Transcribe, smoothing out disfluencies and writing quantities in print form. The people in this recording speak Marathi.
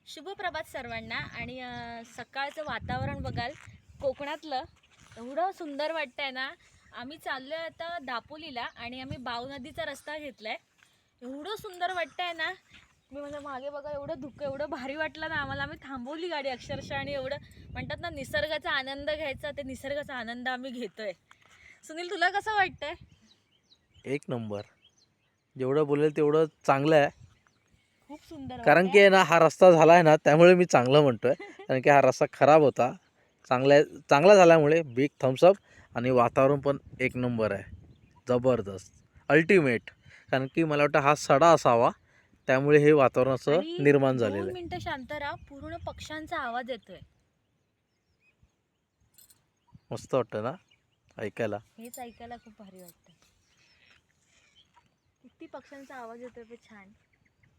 शुभ प्रभात सर्वांना. आणि सकाळचं वातावरण बघाल कोकणातलं एवढं सुंदर वाटतंय ना. आम्ही चाललोय आता दापोलीला आणि आम्ही बाव नदीचा रस्ता घेतलाय. एवढं सुंदर वाटतंय ना. मी म्हणजे मागे बघा एवढं धुकं एवढं भारी वाटलं ना आम्हाला. आम्ही थांबवली गाडी अक्षरशः आणि एवढं म्हणतात ना निसर्गाचा आनंद घ्यायचा, ते निसर्गाचा आनंद आम्ही घेतोय. सुनील तुला कसं वाटतंय? एक नंबर. जेवढं बोलेल तेवढं चांगलं आहे. खूप सुंदर कारण की वाटतंय. ना हा रस्ता झाला आहे ना, त्यामुळे मी चांगलं म्हणतोय. कारण की हा रस्ता खराब होता. चांगला झाल्यामुळे बिग थम्सअप. आणि वातावरण पण एक नंबर आहे, जबरदस्त, अल्टिमेट. कारण की मला वाटतं हा सडा असावा, त्यामुळे हे वातावरण असं आणि निर्माण झालेलं 2 आहे. मिनिटं शांत राहा, पूर्ण पक्ष्यांचा आवाज येतोय. मस्त वाटतं ना ऐकायला. हेच ऐकायला खूप भारी वाटतं. किती पक्ष्यांचा आवाज येतोय, ते छान.